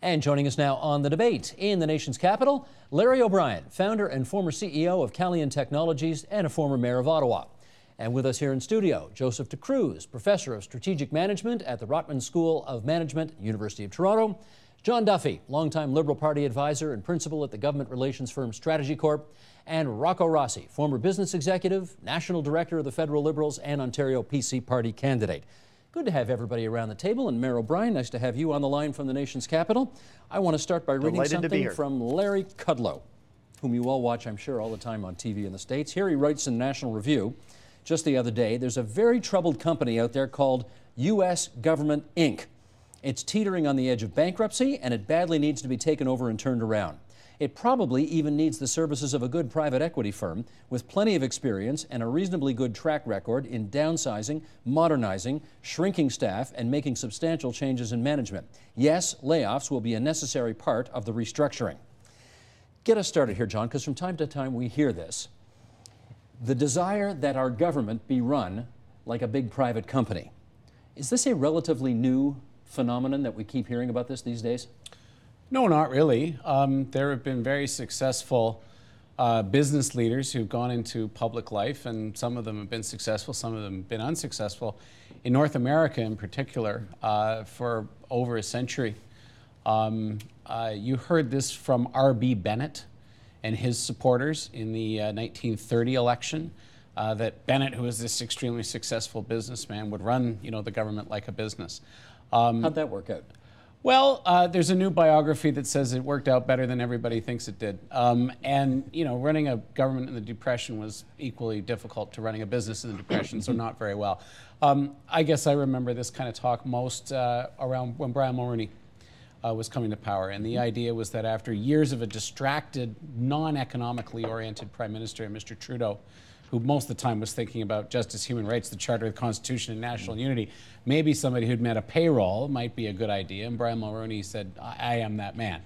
And joining us now on The Debate in the nation's capital, Larry O'Brien, founder and former CEO of Calian Technologies and a former mayor of Ottawa. And with us here in studio, Joseph DeCruz, professor of strategic management at the Rotman School of Management, University of Toronto. John Duffy, longtime Liberal Party advisor and principal at the government relations firm Strategy Corp. And Rocco Rossi, former business executive, national director of the Federal Liberals and Ontario PC Party candidate. Good to have everybody around the table. And Mayor O'Brien, nice to have you on the line from the nation's capital. I want to start by reading something from Larry Kudlow, whom you all watch, I'm sure, all the time on TV in the States. Here he writes in National Review just the other day, there's a very troubled company out there called U.S. Government Inc. It's teetering on the edge of bankruptcy, and it badly needs to be taken over and turned around. It probably even needs the services of a good private equity firm with plenty of experience and a reasonably good track record in downsizing, modernizing, shrinking staff, and making substantial changes in management. Yes, layoffs will be a necessary part of the restructuring. Get us started here, John, because from time to time we hear this. The desire that our government be run like a big private company. Is this a relatively new phenomenon that we keep hearing about this these days? No, not really. There have been very successful business leaders who've gone into public life, and some of them have been successful, some of them have been unsuccessful. In North America in particular, for over a century. You heard this from R.B. Bennett and his supporters in the 1930 election, that Bennett, who was this extremely successful businessman, would run, the government like a business. How'd that work out? Well, there's a new biography that says it worked out better than everybody thinks it did. Running a government in the Depression was equally difficult to running a business in the Depression, so not very well. I guess I remember this kind of talk most around when Brian Mulroney was coming to power. And the idea was that after years of a distracted, non-economically oriented Prime Minister, Mr. Trudeau, who most of the time was thinking about justice, human rights, the Charter, the Constitution, and national unity, maybe somebody who'd met a payroll might be a good idea. And Brian Mulroney said, I am that man.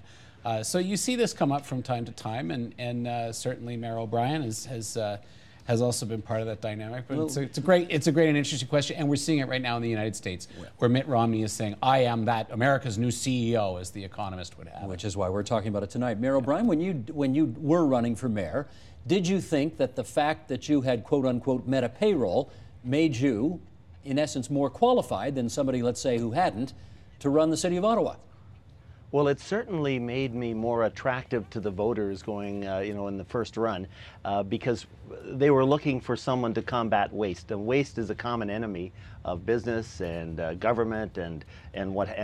So you see this come up from time to time, and certainly Mayor O'Brien has also been part of that dynamic. But it's a great and interesting question, and we're seeing it right now in the United States, where Mitt Romney is saying, I am that America's new CEO, as The Economist would have. Which is why we're talking about it tonight. Mayor O'Brien, when you were running for mayor, did you think that the fact that you had, quote unquote, met a payroll made you, in essence, more qualified than somebody, let's say, who hadn't, to run the city of Ottawa? Well, it certainly made me more attractive to the voters going, in the first run, because they were looking for someone to combat waste. And waste is a common enemy of business and government and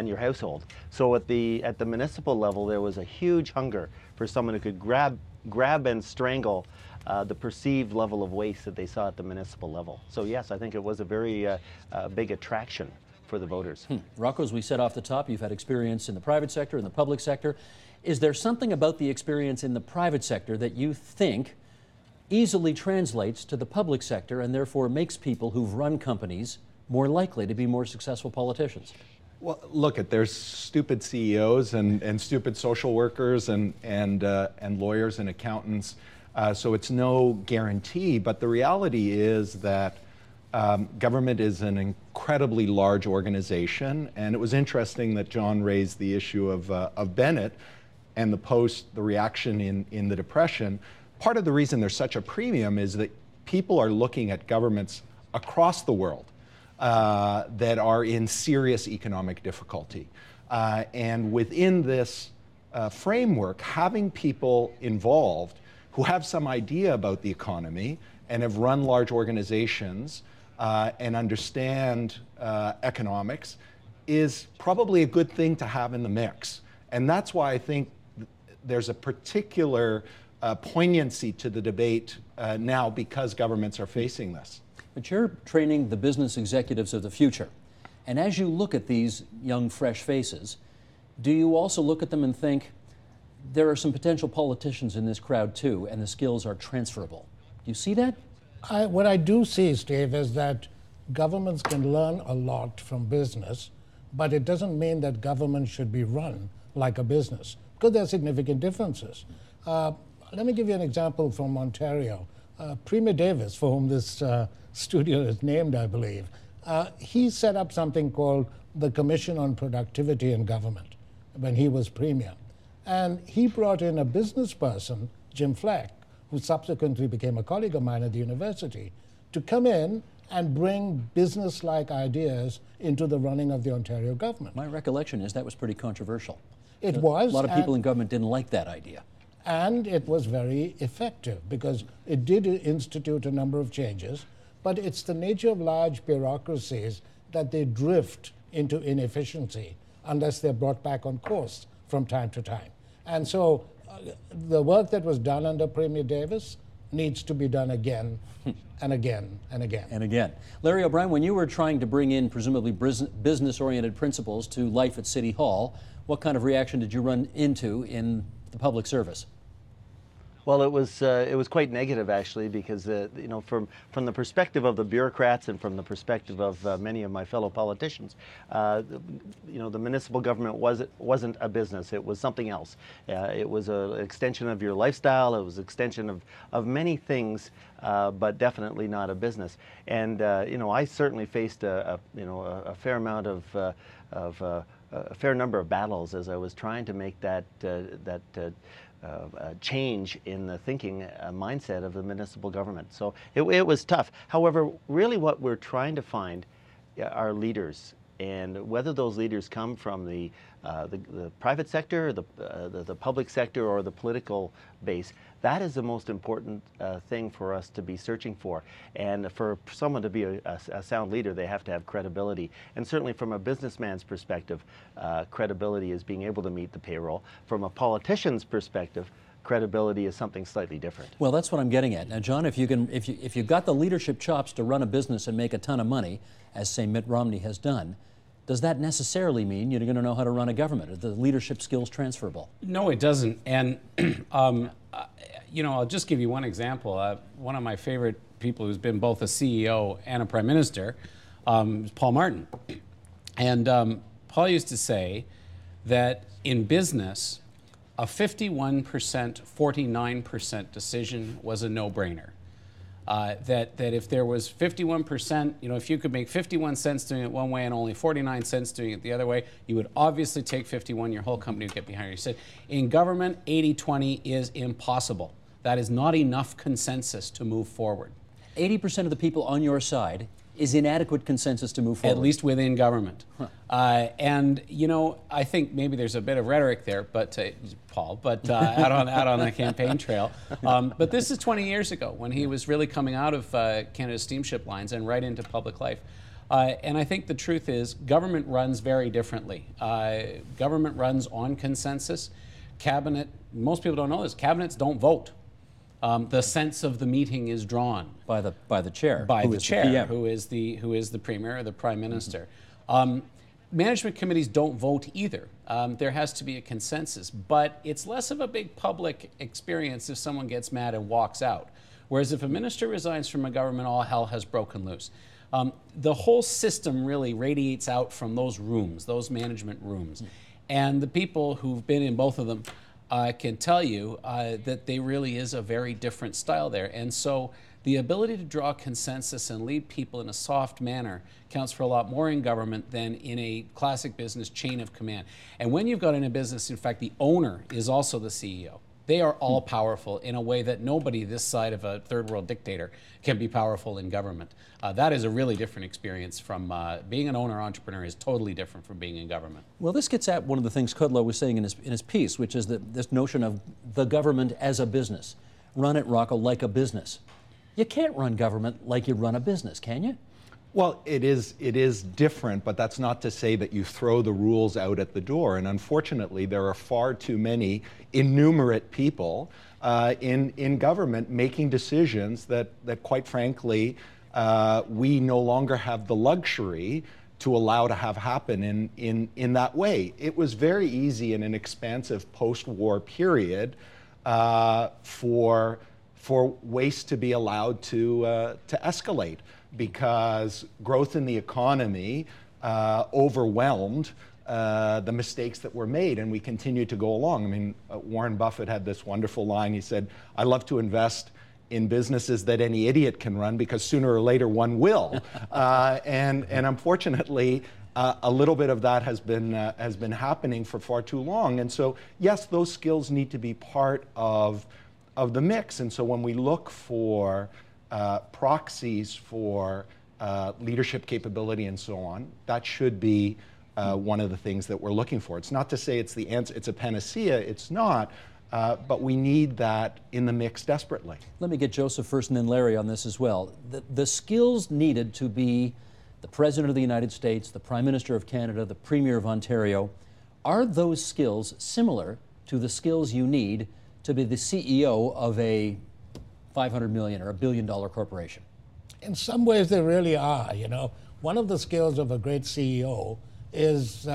your household. So at the municipal level, there was a huge hunger for someone who could grab and strangle the perceived level of waste that they saw at the municipal level. So yes, I think it was a very big attraction for the voters. Rocco, as we said off the top, you've had experience in the private sector, in the public sector. Is there something about the experience in the private sector that you think easily translates to the public sector and therefore makes people who've run companies more likely to be more successful politicians? Well, look, there's stupid CEOs and stupid social workers and lawyers and accountants, so it's no guarantee. But the reality is that government is an incredibly large organization, and it was interesting that John raised the issue of Bennett and the reaction in the Depression. Part of the reason there's such a premium is that people are looking at governments across the world that are in serious economic difficulty. And within this framework, having people involved who have some idea about the economy and have run large organizations and understand economics is probably a good thing to have in the mix. And that's why I think there's a particular poignancy to the debate now, because governments are facing this. But you're training the business executives of the future. And as you look at these young, fresh faces, do you also look at them and think, there are some potential politicians in this crowd too, and the skills are transferable? Do you see that? What I do see, Steve, is that governments can learn a lot from business, but it doesn't mean that government should be run like a business, because there are significant differences. Let me give you an example from Ontario. Premier Davis, for whom this studio is named, I believe, he set up something called the Commission on Productivity in Government. when he was premier. And he brought in a business person, Jim Fleck, who subsequently became a colleague of mine at the university, to come in and bring business-like ideas into the running of the Ontario government. My recollection is that was pretty controversial. It was. A lot of people in government didn't like that idea. And it was very effective because it did institute a number of changes, but it's the nature of large bureaucracies that they drift into inefficiency unless they're brought back on course from time to time. And so the work that was done under Premier Davis needs to be done again and again and again. And again. Larry O'Brien, when you were trying to bring in presumably business-oriented principles to life at City Hall, what kind of reaction did you run into in the public service? Well, it was quite negative actually, because you know, from the perspective of the bureaucrats and from the perspective of many of my fellow politicians, you know, the municipal government wasn't a business. It was something else. It was an extension of your lifestyle. It was an extension of many things, but definitely not a business. And you know, I certainly faced a fair amount of a fair number of battles as I was trying to make that change in the thinking mindset of the municipal government. So it was tough. However, really what we're trying to find are leaders, and whether those leaders come from the private sector, the public sector, or the political base, that is the most important thing for us to be searching for. And for someone to be a sound leader, they have to have credibility. And certainly from a businessman's perspective, credibility is being able to meet the payroll. From a politician's perspective, credibility is something slightly different. Well, that's what I'm getting at. Now, John, if you've got the leadership chops to run a business and make a ton of money, as say Mitt Romney has done, does that necessarily mean you're going to know how to run a government? Are the leadership skills transferable? No, it doesn't. And you know, I'll just give you one example. One of my favorite people who's been both a CEO and a prime minister is Paul Martin. And Paul used to say that in business, a 51%, 49% decision was a no-brainer. That if there was 51%, you know, if you could make 51 cents doing it one way and only 49 cents doing it the other way, you would obviously take 51, your whole company would get behind you. He said, in government, 80-20 is impossible. That is not enough consensus to move forward. 80% of the people on your side is inadequate consensus to move forward. At least within government. Huh. And, you know, I think maybe there's a bit of rhetoric there, but Paul, but out on the campaign trail. But this is 20 years ago when he was really coming out of Canada's steamship lines and right into public life. And I think the truth is government runs very differently. Government runs on consensus. Cabinet, most people don't know this, cabinets don't vote. The sense of the meeting is drawn by the chair, who is the premier or the prime minister. Management committees don't vote either. There has to be a consensus, but it's less of a big public experience if someone gets mad and walks out. Whereas if a minister resigns from a government, all hell has broken loose. The whole system really radiates out from those rooms, those management rooms, and the people who've been in both of them can tell you that there really is a very different style there. And so the ability to draw consensus and lead people in a soft manner counts for a lot more in government than in a classic business chain of command. And when you've got in a business, in fact, the owner is also the CEO. They are all powerful in a way that nobody this side of a third world dictator can be powerful in government. That is a really different experience from being an owner-entrepreneur is totally different from being in government. Well, this gets at one of the things Kudlow was saying in his piece, which is that this notion of the government as a business. Run it, Rocco, like a business. You can't run government like you run a business, can you? Well, it is different, but that's not to say that you throw the rules out at the door. And unfortunately, there are far too many innumerate people in government making decisions that quite frankly, we no longer have the luxury to allow to have happen in that way. It was very easy in an expansive post-war period for waste to be allowed to escalate, because growth in the economy overwhelmed the mistakes that were made, and we continue to go along. I mean, Warren Buffett had this wonderful line. He said, I love to invest in businesses that any idiot can run, because sooner or later one will. And unfortunately, a little bit of that has been happening for far too long. And so, yes, those skills need to be part of the mix. And so when we look for proxies for leadership capability and so on, that should be one of the things that we're looking for. It's not to say it's the answer, it's a panacea, it's not, but we need that in the mix desperately. Let me get Joseph first and then Larry on this as well. The skills needed to be the President of the United States, the Prime Minister of Canada, the Premier of Ontario, are those skills similar to the skills you need to be the CEO of a $500 million or $1 billion corporation? In some ways, they really are. You know, one of the skills of a great CEO is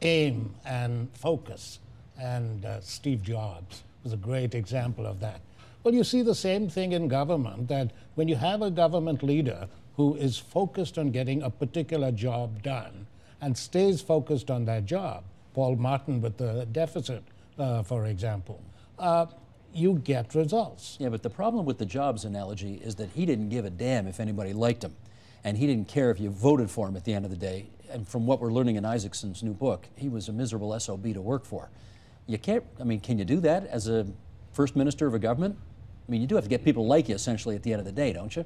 aim and focus. And Steve Jobs was a great example of that. Well, you see the same thing in government, that when you have a government leader who is focused on getting a particular job done and stays focused on that job, Paul Martin with the deficit, for example, you get results. Yeah, but the problem with the Jobs analogy is that he didn't give a damn if anybody liked him, and he didn't care if you voted for him at the end of the day. And from what we're learning in Isaacson's new book, he was a miserable SOB to work for. You can't, I mean, can you do that as a first minister of a government? I mean, you do have to get people like you essentially at the end of the day, don't you?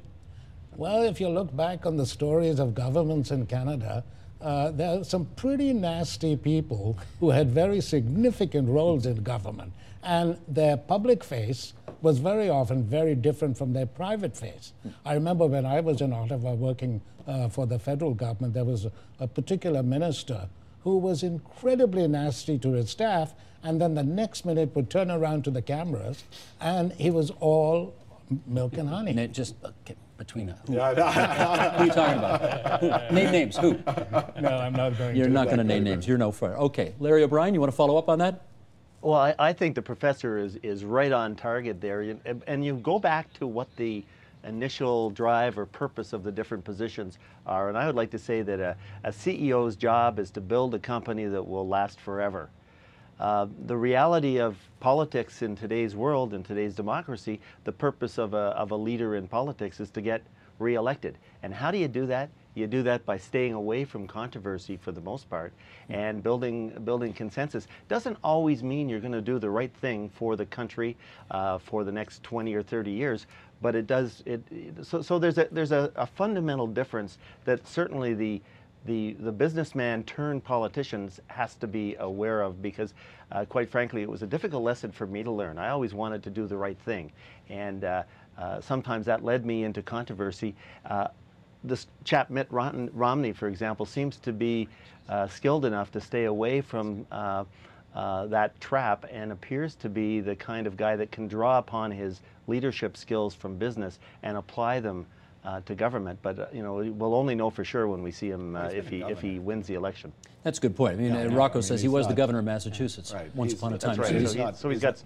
Well, if you look back on the stories of governments in Canada, there are some pretty nasty people who had very significant roles in government. And their public face was very often very different from their private face. I remember when I was in Ottawa working for the federal government, there was a particular minister who was incredibly nasty to his staff, and then the next minute would turn around to the cameras, and he was all milk and honey. And it just between who? Who are you talking about? Name names. Who? No, I'm not going to. You're not going to name names. You're no fair. Okay, Larry O'Brien, you want to follow up on that? Well, I think the professor is right on target there. And you go back to what the initial drive or purpose of the different positions are. And I would like to say that a CEO's job is to build a company that will last forever. The reality of politics in today's world, in today's democracy, the purpose of a leader in politics is to get reelected. And how do you do that? You do that by staying away from controversy for the most part and building consensus. Doesn't always mean you're going to do the right thing for the country for the next 20 or 30 years, but it does. So there's a fundamental difference that certainly the businessman turned politicians has to be aware of, because quite frankly, it was a difficult lesson for me to learn. I always wanted to do the right thing, and sometimes that led me into controversy. This chap Mitt Romney, for example, seems to be skilled enough to stay away from that trap, and appears to be the kind of guy that can draw upon his leadership skills from business and apply them to government. But we'll only know for sure when we see him if he wins the election. That's a good point. I mean, Rocco says he was the governor of Massachusetts once upon a time. That's right. So he's got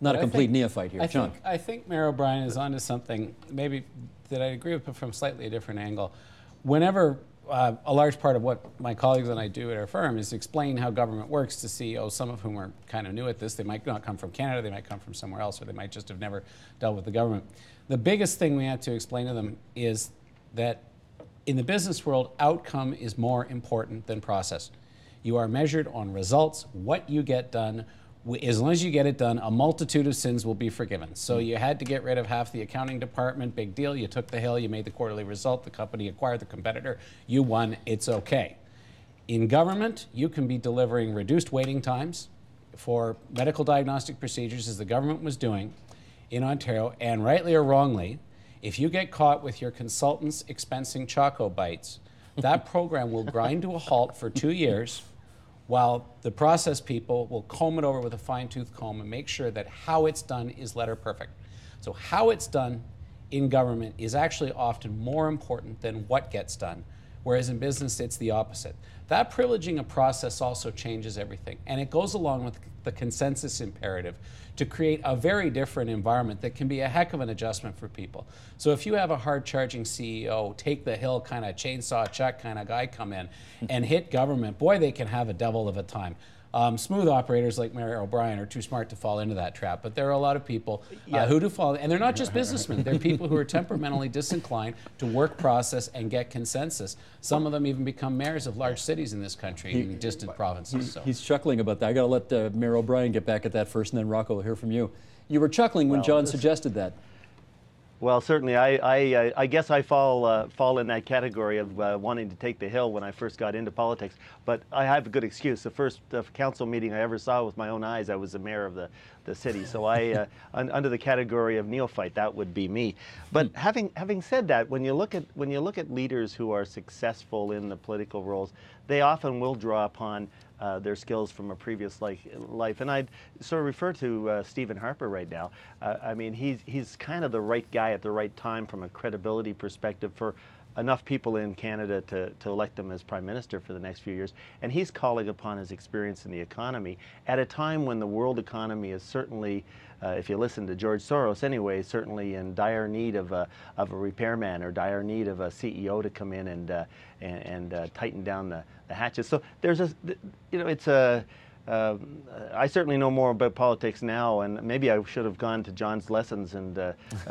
not a complete neophyte here. John. I think Mayor O'Brien is onto something, maybe that I agree with, but from slightly a different angle. Whenever a large part of what my colleagues and I do at our firm is explain how government works to CEOs, some of whom are kind of new at this. They might not come from Canada, they might come from somewhere else, or they might just have never dealt with the government. The biggest thing we have to explain to them is that in the business world, outcome is more important than process. You are measured on results, what you get done. As long as you get it done, a multitude of sins will be forgiven. So you had to get rid of half the accounting department, big deal. You took the hill, you made the quarterly result, the company acquired the competitor, you won, it's okay. In government, you can be delivering reduced waiting times for medical diagnostic procedures, as the government was doing in Ontario, and rightly or wrongly, if you get caught with your consultants expensing Choco Bites, that program will grind to a halt for 2 years, while the process people will comb it over with a fine-tooth comb and make sure that how it's done is letter perfect. So how it's done in government is actually often more important than what gets done, whereas in business it's the opposite. That privileging a process also changes everything, and it goes along with the consensus imperative to create a very different environment that can be a heck of an adjustment for people. So if you have a hard-charging CEO, take the hill kind of chainsaw check kind of guy come in and hit government, boy, they can have a devil of a time. Smooth operators like Mayor O'Brien are too smart to fall into that trap, but there are a lot of people who do fall, and they're not just businessmen. They're people who are temperamentally disinclined to work process and get consensus. Some of them even become mayors of large cities in this country, in distant provinces. So. He's chuckling about that. I got to let Mayor O'Brien get back at that first, and then Rocco will hear from you. You were chuckling when John suggested that. Well, certainly, I guess I fall in that category of wanting to take the hill when I first got into politics. But I have a good excuse. The first council meeting I ever saw with my own eyes, I was the mayor of the city. So I, under the category of neophyte, that would be me. But having said that, when you look at leaders who are successful in the political roles, they often will draw upon their skills from a previous life. And I'd sort of refer to Stephen Harper right now. I mean, he's kind of the right guy at the right time from a credibility perspective for enough people in Canada to elect him as Prime Minister for the next few years. And he's calling upon his experience in the economy at a time when the world economy is certainly, if you listen to George Soros anyway, certainly in dire need of a repairman or dire need of a CEO to come in and tighten down the hatches. So there's it's a, I certainly know more about politics now, and maybe I should have gone to John's lessons and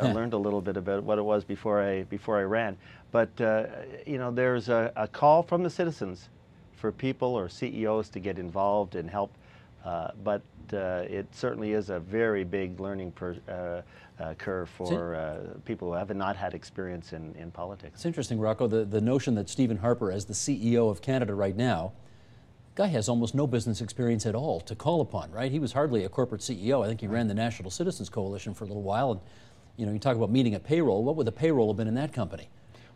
learned a little bit about what it was before I ran. But there's a call from the citizens for people or CEOs to get involved and help. But it certainly is a very big learning curve for people who have not had experience in politics. It's interesting, Rocco, the notion that Stephen Harper, as the CEO of Canada right now, guy has almost no business experience at all to call upon, right? He was hardly a corporate CEO. I think he ran the National Citizens Coalition for a little while. And, you talk about meeting a payroll. What would the payroll have been in that company?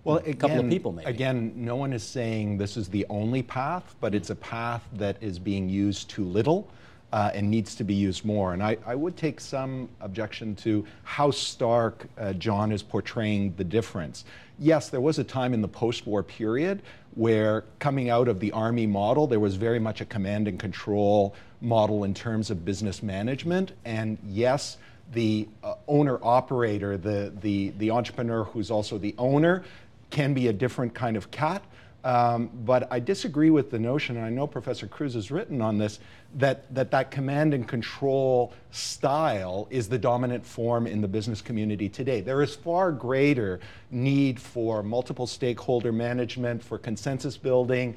Well, a couple of people, maybe. Again, no one is saying this is the only path, but it's a path that is being used too little and needs to be used more. And I would take some objection to how stark John is portraying the difference. Yes, there was a time in the post-war period where, coming out of the Army model, there was very much a command and control model in terms of business management. And yes, the owner-operator, the entrepreneur who's also the owner, can be a different kind of cat. But I disagree with the notion, and I know Professor Cruz has written on this, that command and control style is the dominant form in the business community today. There is far greater need for multiple stakeholder management, for consensus building,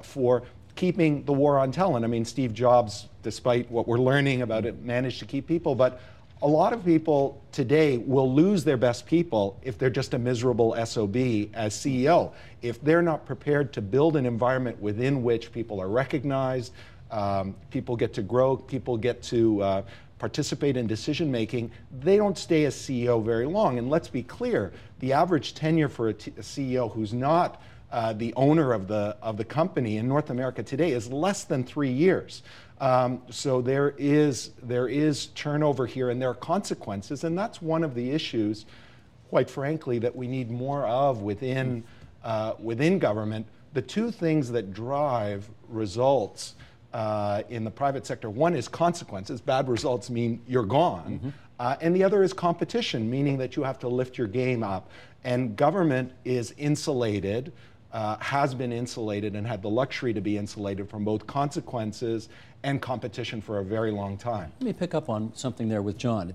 for keeping the war on talent. I mean, Steve Jobs, despite what we're learning about it, managed to keep people, but a lot of people today will lose their best people if they're just a miserable SOB as CEO. If they're not prepared to build an environment within which people are recognized, people get to grow, people get to participate in decision making, they don't stay as CEO very long. And let's be clear, the average tenure for a CEO who's not the owner of the company in North America today is less than 3 years. So there is turnover here, and there are consequences, and that's one of the issues, quite frankly, that we need more of within government. The two things that drive results in the private sector, one is consequences. Bad results mean you're gone. And the other is competition, meaning that you have to lift your game up. And government is insulated, has been insulated, and had the luxury to be insulated from both consequences and competition for a very long time. Let me pick up on something there with John.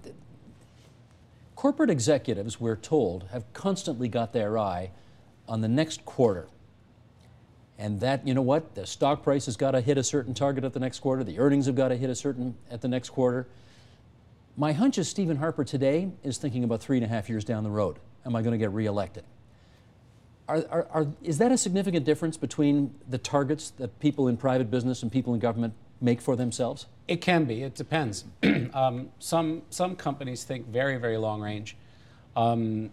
Corporate executives, we're told, have constantly got their eye on the next quarter. And that, you know what, the stock price has got to hit a certain target at the next quarter, the earnings have got to hit a certain at the next quarter. My hunch is Stephen Harper today is thinking about 3.5 years down the road. Am I going to get reelected? Is that a significant difference between the targets that people in private business and people in government make for themselves? It can be. It depends. Some companies think very, very long range. Oil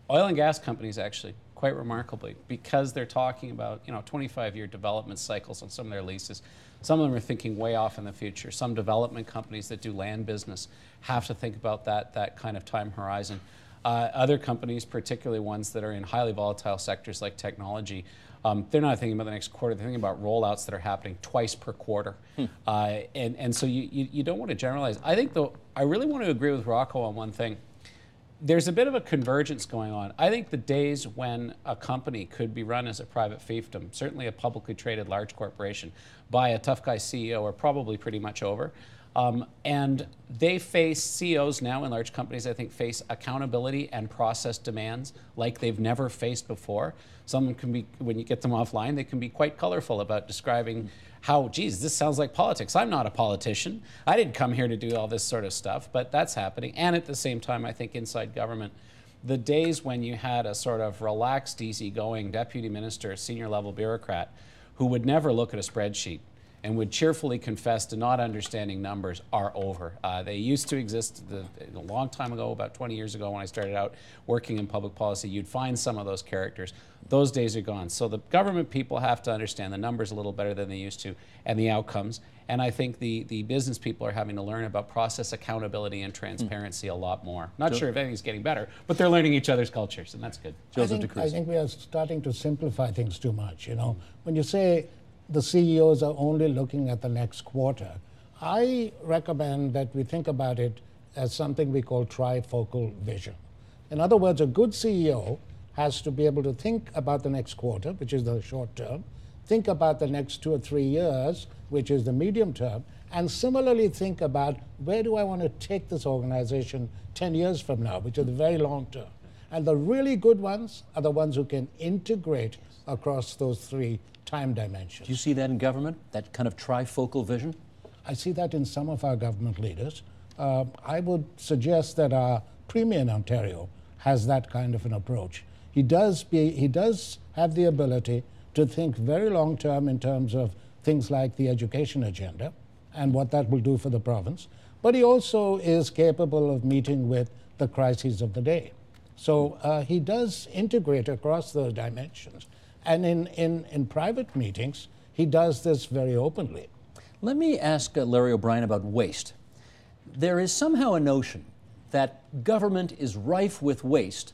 and gas companies, actually, quite remarkably, because they're talking about 25-year development cycles on some of their leases. Some of them are thinking way off in the future. Some development companies that do land business have to think about that kind of time horizon. Other companies, particularly ones that are in highly volatile sectors like technology, they're not thinking about the next quarter, they're thinking about rollouts that are happening twice per quarter. And so you don't want to generalize. I think, though, I really want to agree with Rocco on one thing. there's a bit of a convergence going on. I think the days when a company could be run as a private fiefdom, certainly a publicly traded large corporation, by a tough guy CEO are probably pretty much over. And they face, CEOs now in large companies, I think, face accountability and process demands like they've never faced before. Someone can be, when you get them offline, they can be quite colorful about describing how, geez, this sounds like politics. I'm not a politician. I didn't come here to do all this sort of stuff, but that's happening. And at the same time, I think inside government, the days when you had a sort of relaxed, easygoing deputy minister, senior level bureaucrat, who would never look at a spreadsheet and would cheerfully confess to not understanding numbers are over. They used to exist a long time ago, about 20 years ago when I started out working in public policy. You'd find some of those characters. Those days are gone. So the government people have to understand the numbers a little better than they used to and the outcomes. And I think the business people are having to learn about process accountability and transparency a lot more. Not sure if anything's getting better, but they're learning each other's cultures, and that's good. I think we are starting to simplify things too much. You know, when you say the CEOs are only looking at the next quarter, I recommend that we think about it as something we call trifocal vision. In other words, a good CEO has to be able to think about the next quarter, which is the short term, think about the next 2 or 3 years, which is the medium term, and similarly think about where do I want to take this organization 10 years from now, which is the very long term. And the really good ones are the ones who can integrate across those 3 time dimensions. Do you see that in government, that kind of trifocal vision? I see that in some of our government leaders. I would suggest that our Premier in Ontario has that kind of an approach. He does have the ability to think very long term in terms of things like the education agenda and what that will do for the province, but he also is capable of meeting with the crises of the day. So he does integrate across those dimensions. And in private meetings, he does this very openly. Let me ask Larry O'Brien about waste. There is somehow a notion that government is rife with waste,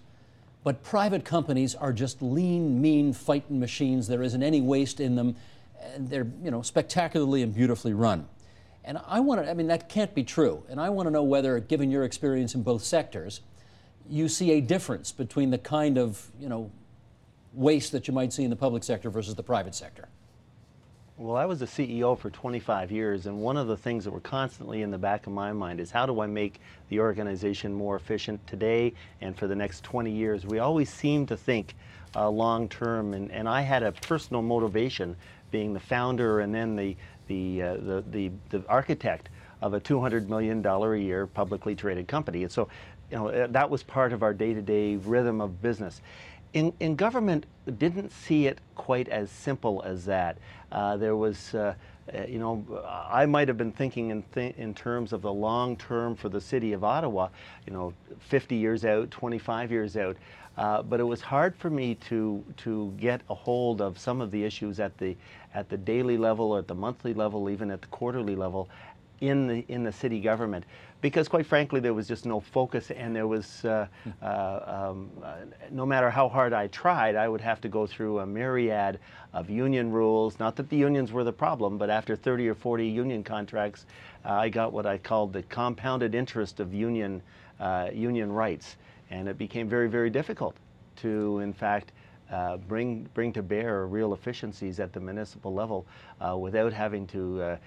but private companies are just lean, mean fighting machines. There isn't any waste in them. And they're, spectacularly and beautifully run. And that can't be true. And I want to know whether, given your experience in both sectors, you see a difference between the kind of, waste that you might see in the public sector versus the private sector. Well, I was a CEO for 25 years, and one of the things that were constantly in the back of my mind is how do I make the organization more efficient today and for the next 20 years? We always seem to think long term, and I had a personal motivation being the founder and then the architect of a $200 million a year publicly traded company. And so, that was part of our day-to-day rhythm of business. In government, didn't see it quite as simple as that. There was, I might have been thinking in terms of the long term for the city of Ottawa, 50 years out, 25 years out. But it was hard for me to get a hold of some of the issues at the daily level, or at the monthly level, even at the quarterly level, in the city government, because quite frankly there was just no focus, and there was no matter how hard I tried, I would have to go through a myriad of union rules. Not that the unions were the problem, but after 30 or 40 union contracts, I got what I called the compounded interest of union rights, and it became very, very difficult to, in fact, bring to bear real efficiencies at the municipal level without having to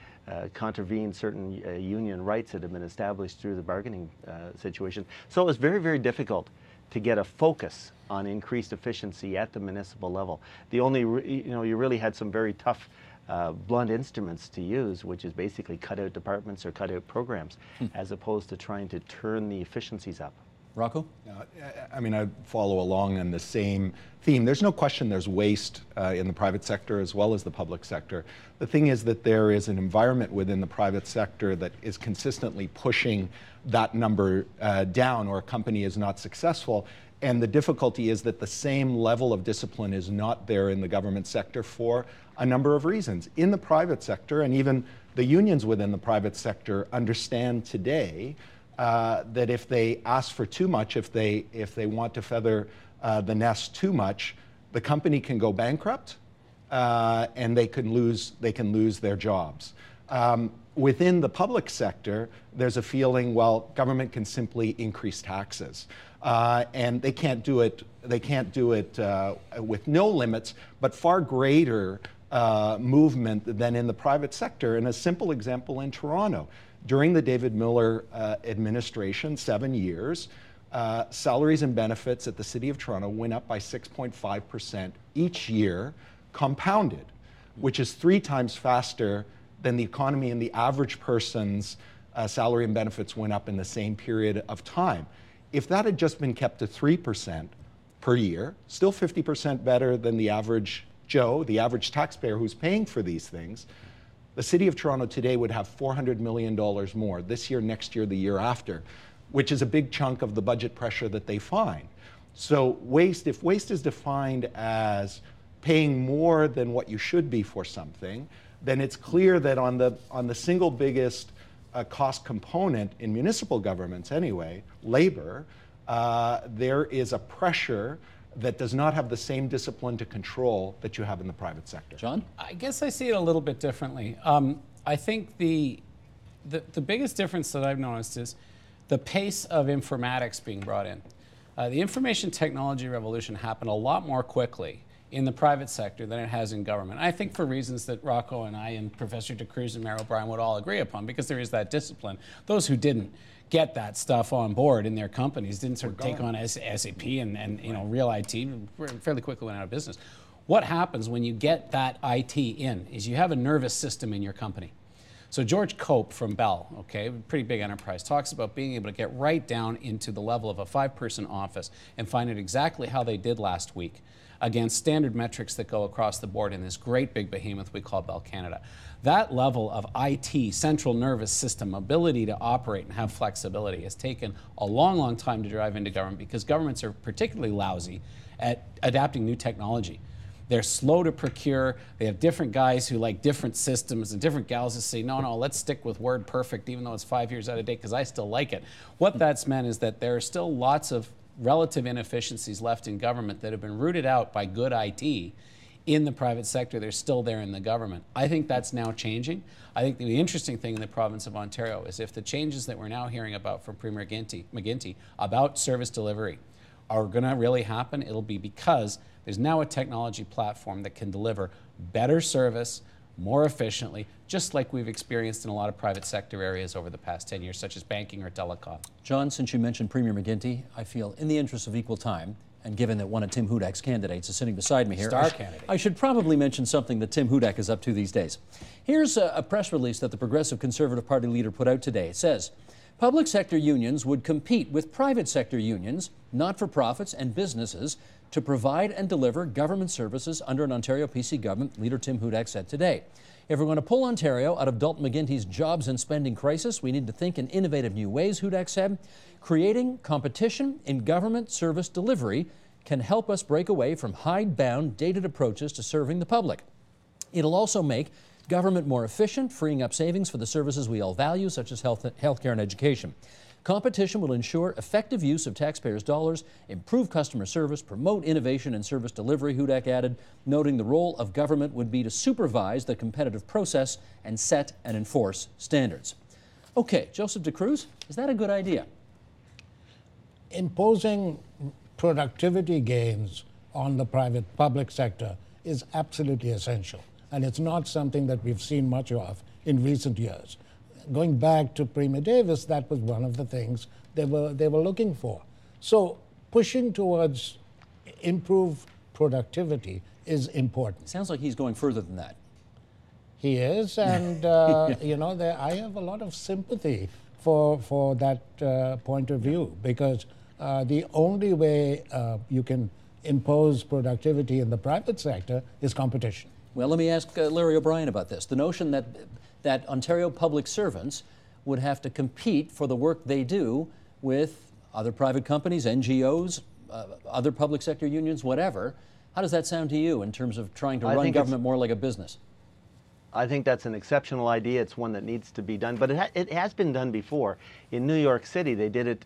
contravene certain union rights that have been established through the bargaining situation. So it was very, very difficult to get a focus on increased efficiency at the municipal level. The only, you really had some very tough blunt instruments to use, which is basically cut out departments or cut out programs, as opposed to trying to turn the efficiencies up. Rocco? I follow along on the same theme. There's no question there's waste in the private sector as well as the public sector. The thing is that there is an environment within the private sector that is consistently pushing that number down, or a company is not successful. And the difficulty is that the same level of discipline is not there in the government sector for a number of reasons. In the private sector, and even the unions within the private sector understand today that if they ask for too much, if they want to feather the nest too much, the company can go bankrupt, and they can lose their jobs. within the public sector, there's a feeling, well, government can simply increase taxes. And they can't do it with no limits, but far greater movement than in the private sector. And a simple example in Toronto, during the David Miller administration, 7 years, salaries and benefits at the City of Toronto went up by 6.5% each year, compounded, which is 3 times faster than the economy, and the average person's salary and benefits went up in the same period of time. If that had just been kept to 3% per year, still 50% better than the average Joe, the average taxpayer who's paying for these things, the City of Toronto today would have $400 million more this year, next year, the year after, which is a big chunk of the budget pressure that they find. So if waste is defined as paying more than what you should be for something, then it's clear that on the single biggest cost component in municipal governments anyway, labor, there is a pressure that does not have the same discipline to control that you have in the private sector. John? I guess I see it a little bit differently. I think the biggest difference that I've noticed is the pace of informatics being brought in. The information technology revolution happened a lot more quickly in the private sector than it has in government. I think for reasons that Rocco and I and Professor DeCruz and Mayor O'Brien would all agree upon, because there is that discipline. Those who didn't get that stuff on board in their companies, didn't sort of take on SAP and real IT, fairly quickly went out of business. What happens when you get that IT in is you have a nervous system in your company. So George Cope from Bell, okay, pretty big enterprise, talks about being able to get right down into the level of a 5-person office and find out exactly how they did last week against standard metrics that go across the board in this great big behemoth we call Bell Canada. That level of IT, central nervous system, ability to operate and have flexibility has taken a long, long time to drive into government, because governments are particularly lousy at adapting new technology. They're slow to procure. They have different guys who like different systems, and different gals that say, no, let's stick with WordPerfect, even though it's 5 years out of date, because I still like it. What that's meant is that there are still lots of relative inefficiencies left in government that have been rooted out by good IT in the private sector. They're still there in the government. I think that's now changing. I think the interesting thing in the province of Ontario is if the changes that we're now hearing about from Premier McGuinty about service delivery are going to really happen, it'll be because there's now a technology platform that can deliver better service more efficiently, just like we've experienced in a lot of private sector areas over the past 10 years, such as banking or telecom. John, since you mentioned Premier McGuinty, I feel in the interest of equal time, and given that one of Tim Hudak's candidates is sitting beside me here, I should probably mention something that Tim Hudak is up to these days. Here's a press release that the Progressive Conservative Party leader put out today. It says, public sector unions would compete with private sector unions, not-for-profits and businesses to provide and deliver government services under an Ontario PC government, leader Tim Hudak said today. If we're going to pull Ontario out of Dalton McGuinty's jobs and spending crisis, we need to think in innovative new ways, Hudak said. Creating competition in government service delivery can help us break away from hidebound, dated approaches to serving the public. It'll also make government more efficient, freeing up savings for the services we all value, such as healthcare and education. Competition will ensure effective use of taxpayers' dollars, improve customer service, promote innovation and service delivery, Hudak added, noting the role of government would be to supervise the competitive process and set and enforce standards. Okay, Joseph DeCruz, is that a good idea? Imposing productivity gains on the public sector is absolutely essential, and it's not something that we've seen much of in recent years. Going back to Premier Davis, that was one of the things they were looking for. So pushing towards improved productivity is important. Sounds like he's going further than that. He is, and I have a lot of sympathy for that point of view, because the only way you can impose productivity in the private sector is competition. Well, let me ask Larry O'Brien about this. The notion that Ontario public servants would have to compete for the work they do with other private companies, NGOs, other public sector unions, whatever. How does that sound to you in terms of trying to run government more like a business? I think that's an exceptional idea. It's one that needs to be done, but it has been done before. In New York City, they did it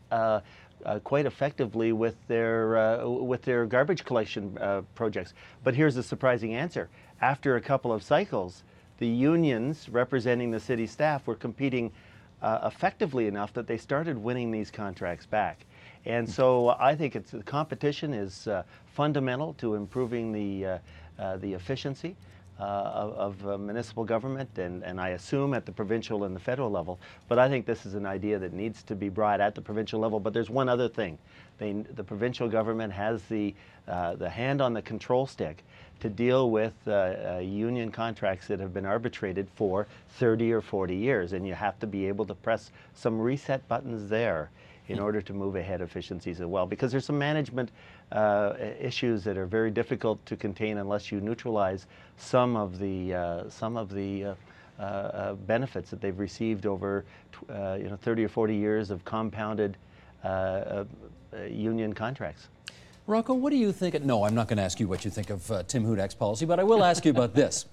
quite effectively with their garbage collection projects. But here's the surprising answer. After a couple of cycles, the unions representing the city staff were competing effectively enough that they started winning these contracts back. And so I think the competition is fundamental to improving the efficiency of municipal government, and I assume at the provincial and the federal level. But I think this is an idea that needs to be brought at the provincial level. But there's one other thing. The provincial government has the hand on the control stick to deal with union contracts that have been arbitrated for 30 or 40 years. And you have to be able to press some reset buttons there in order to move ahead efficiencies as well, because there's some management issues that are very difficult to contain unless you neutralize some of the benefits that they've received over 30 or 40 years of compounded union contracts. Rocco, what do you think? No, I'm not going to ask you what you think of Tim Hudak's policy, but I will ask you about this.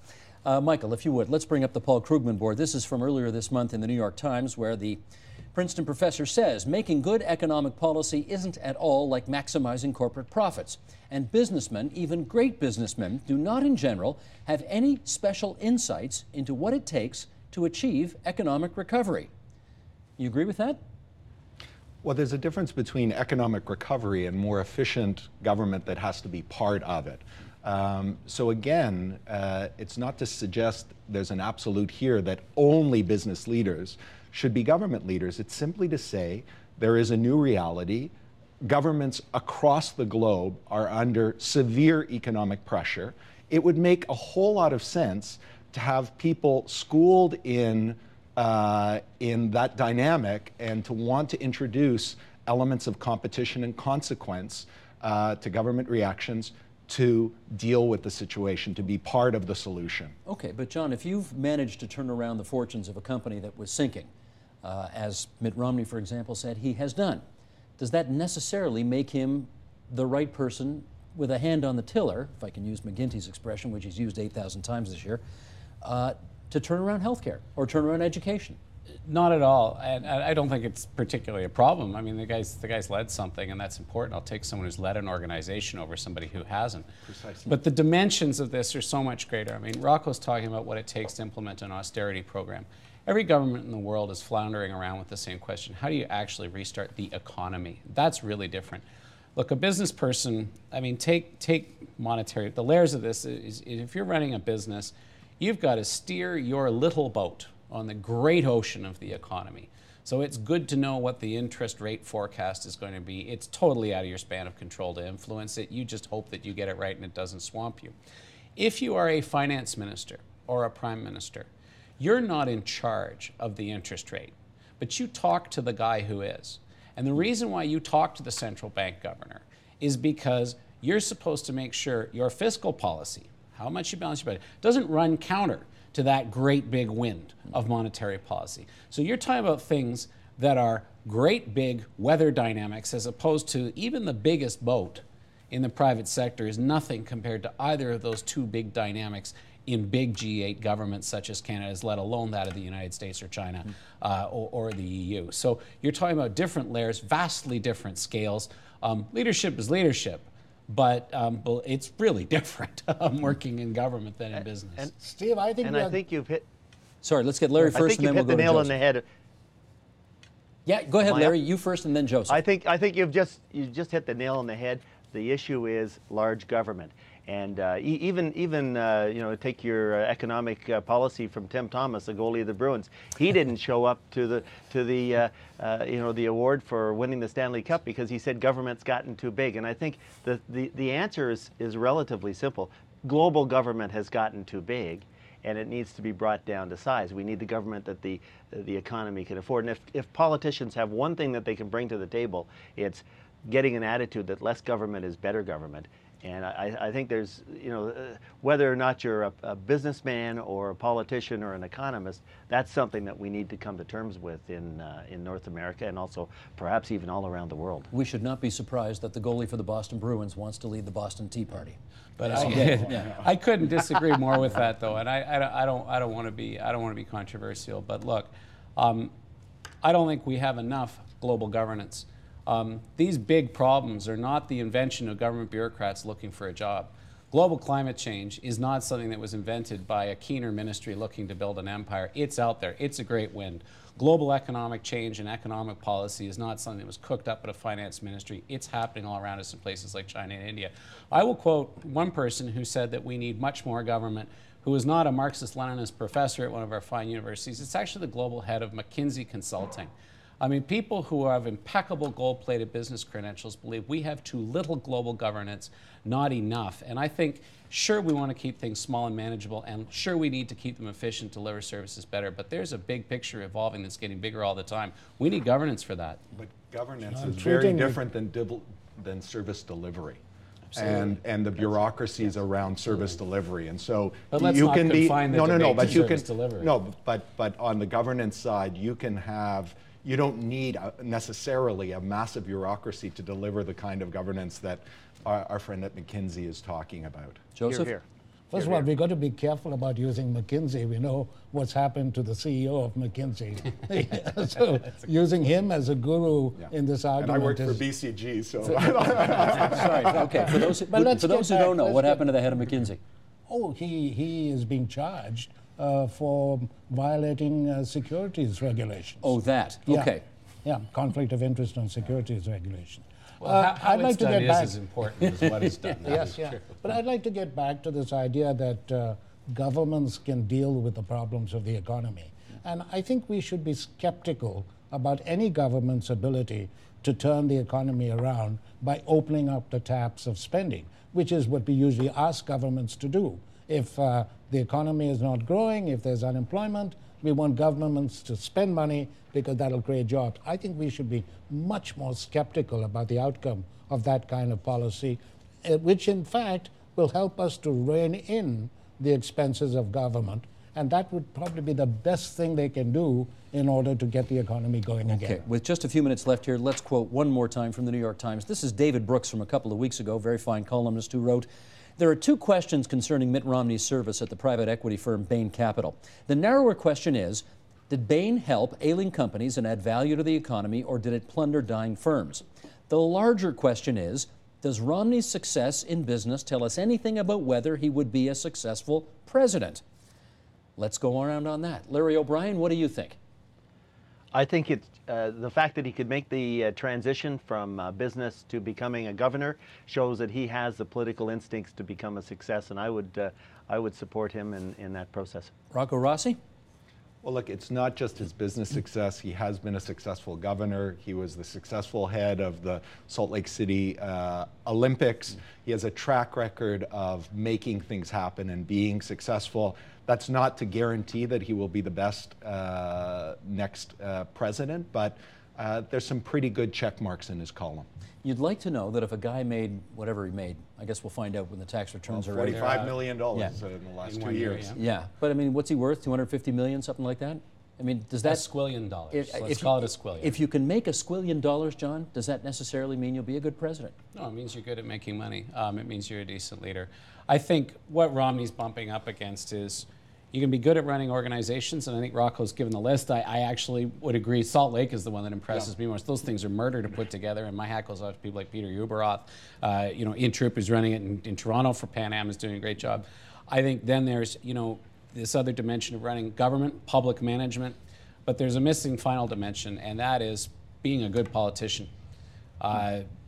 Michael, if you would, let's bring up the Paul Krugman board. This is from earlier this month in the New York Times, where the Princeton professor says making good economic policy isn't at all like maximizing corporate profits. And businessmen, even great businessmen, do not in general have any special insights into what it takes to achieve economic recovery. You agree with that? Well, there's a difference between economic recovery and more efficient government that has to be part of it. So again, it's not to suggest there's an absolute here that only business leaders should be government leaders. It's simply to say there is a new reality. Governments across the globe are under severe economic pressure. It would make a whole lot of sense to have people schooled in that dynamic and to want to introduce elements of competition and consequence to government reactions to deal with the situation, to be part of the solution. Okay, but John, if you've managed to turn around the fortunes of a company that was sinking, as Mitt Romney, for example, said he has done, does that necessarily make him the right person with a hand on the tiller, if I can use McGuinty's expression, which he's used 8,000 times this year, to turn around healthcare or turn around education? Not at all, and I don't think it's particularly a problem. I mean, the guy's led something, and that's important. I'll take someone who's led an organization over somebody who hasn't. Precisely. But the dimensions of this are so much greater. I mean, Rocco's talking about what it takes to implement an austerity program. Every government in the world is floundering around with the same question. How do you actually restart the economy? That's really different. Look, a business person, I mean, take monetary, the layers of this is if you're running a business, you've got to steer your little boat on the great ocean of the economy. So it's good to know what the interest rate forecast is going to be. It's totally out of your span of control to influence it. You just hope that you get it right and it doesn't swamp you. If you are a finance minister or a prime minister, you're not in charge of the interest rate, but you talk to the guy who is. And the reason why you talk to the central bank governor is because you're supposed to make sure your fiscal policy, how much you balance your budget, doesn't run counter to that great big wind of monetary policy. So you're talking about things that are great big weather dynamics, as opposed to even the biggest boat in the private sector is nothing compared to either of those two big dynamics in big G8 governments such as Canada's, let alone that of the United States or China or the EU. So you're talking about different layers, vastly different scales. Leadership is leadership, but it's really different working in government than in business. And Steve, I think I think you've hit. Sorry, let's get Larry first, I think and then you've we'll hit go the to nail on Joseph. the head. Yeah, go ahead, Am I Larry. up? You first, and then Joseph. I think you just hit the nail on the head. The issue is large government, and even take your economic policy from Tim Thomas, the goalie of the Bruins. He didn't show up to the award for winning the Stanley Cup because he said government's gotten too big. And I think the answer is relatively simple. Global government has gotten too big, and it needs to be brought down to size. We need the government that the economy can afford. And if politicians have one thing that they can bring to the table, it's getting an attitude that less government is better government. And I think there's, whether or not you're a businessman or a politician or an economist, that's something that we need to come to terms with in North America and also perhaps even all around the world. We should not be surprised that the goalie for the Boston Bruins wants to lead the Boston Tea Party. But I couldn't disagree more with that, though, and I don't want to be controversial. But look, I don't think we have enough global governance. These big problems are not the invention of government bureaucrats looking for a job. Global climate change is not something that was invented by a keener ministry looking to build an empire. It's out there. It's a great wind. Global economic change and economic policy is not something that was cooked up at a finance ministry. It's happening all around us in places like China and India. I will quote one person who said that we need much more government, who is not a Marxist-Leninist professor at one of our fine universities. It's actually the global head of McKinsey Consulting. I mean, people who have impeccable gold-plated business credentials believe we have too little global governance, not enough. And I think, sure, we want to keep things small and manageable, and sure, we need to keep them efficient, deliver services better, but there's a big picture evolving that's getting bigger all the time. We need governance for that. But governance is very different than service delivery. And the bureaucracies around service delivery, and so but let's you not can be confine the no, debate but to you service can delivery. no, but on the governance side, you can have. You don't need necessarily a massive bureaucracy to deliver the kind of governance that our friend at McKinsey is talking about. Joseph? Here. First of all, we've got to be careful about using McKinsey. We know what's happened to the CEO of McKinsey. So using him as a guru in this argument And I worked for is... BCG, so. Sorry, okay. For those who don't know, what happened to the head of McKinsey? Oh, he is being charged for violating securities regulations. Oh, that. Yeah. Okay. Yeah, conflict of interest on securities regulation. Well, how I'd like it's to done get is back. as important as what is done. That Yes, is yeah. true. But I'd like to get back to this idea that governments can deal with the problems of the economy. And I think we should be skeptical about any government's ability to turn the economy around by opening up the taps of spending, which is what we usually ask governments to do. If the economy is not growing, if there's unemployment, we want governments to spend money because that'll create jobs. I think we should be much more skeptical about the outcome of that kind of policy, which in fact will help us to rein in the expenses of government. And that would probably be the best thing they can do in order to get the economy going again. Okay, with just a few minutes left here, let's quote one more time from the New York Times. This is David Brooks from a couple of weeks ago, very fine columnist who wrote, "There are two questions concerning Mitt Romney's service at the private equity firm Bain Capital. The narrower question is, did Bain help ailing companies and add value to the economy, or did it plunder dying firms? The larger question is, does Romney's success in business tell us anything about whether he would be a successful president?" Let's go around on that. Larry O'Brien, what do you think? I think it's the fact that he could make the transition from business to becoming a governor shows that he has the political instincts to become a success, and I would support him in that process. Rocco Rossi? Well, look, it's not just his business success. He has been a successful governor. He was the successful head of the Salt Lake City Olympics. He has a track record of making things happen and being successful. That's not to guarantee that he will be the best next president, but there's some pretty good check marks in his column. You'd like to know that if a guy made whatever he made, I guess we'll find out when the tax returns are ready. $45 million Yeah. in the last In 2 1 year, years. yeah. Yeah, but I mean, what's he worth? 250 million, something like that? I mean, does A that... squillion dollars. If Let's you- call it a squillion. If you can make a squillion dollars, John, does that necessarily mean you'll be a good president? No, it means you're good at making money. It means you're a decent leader. I think what Romney's bumping up against is you can be good at running organizations, and I think Rocco's given the list. I actually would agree. Salt Lake is the one that impresses me most. Those things are murder to put together, and my hat goes off to people like Peter Uberoth. Introop, who's running it in Toronto for Pan Am, is doing a great job. I think then there's, this other dimension of running government, public management, but there's a missing final dimension, and that is being a good politician.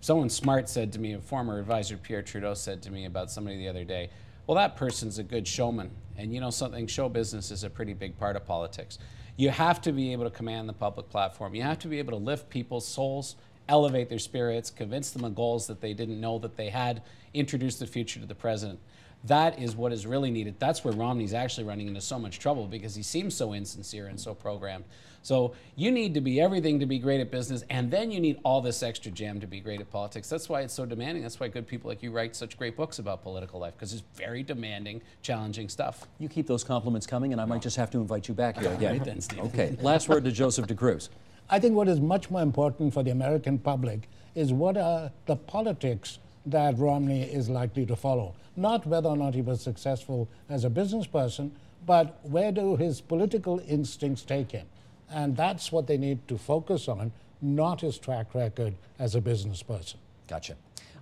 Someone smart said to me, a former advisor to Pierre Trudeau said to me about somebody the other day, well, that person's a good showman. And you know something, show business is a pretty big part of politics. You have to be able to command the public platform. You have to be able to lift people's souls, elevate their spirits, convince them of goals that they didn't know that they had, introduce the future to the president. That is what is really needed. That's where Romney's actually running into so much trouble because he seems so insincere and so programmed. So you need to be everything to be great at business, and then you need all this extra jam to be great at politics. That's why it's so demanding. That's why good people like you write such great books about political life, because it's very demanding, challenging stuff. You keep those compliments coming, and I might just have to invite you back here again. Right then, Steve. Okay, last word to Joseph DeCruz. I think what is much more important for the American public is what are the politics that Romney is likely to follow. Not whether or not he was successful as a business person, but where do his political instincts take him? And that's what they need to focus on, not his track record as a business person. Gotcha.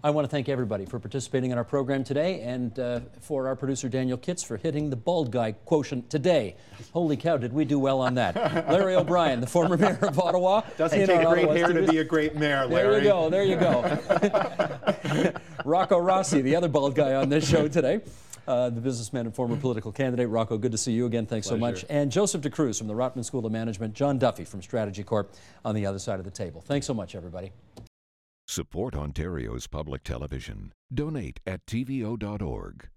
I want to thank everybody for participating in our program today, and for our producer Daniel Kitts for hitting the bald guy quotient today. Holy cow, did we do well on that. Larry O'Brien, the former mayor of Ottawa. Doesn't take great hair to be a great mayor, Larry. There you go. Rocco Rossi, the other bald guy on this show today. The businessman and former political candidate. Rocco, good to see you again. Thanks so much. And Joseph DeCruz from the Rotman School of Management. John Duffy from Strategy Corp on the other side of the table. Thanks so much, everybody. Support Ontario's public television. Donate at tvo.org.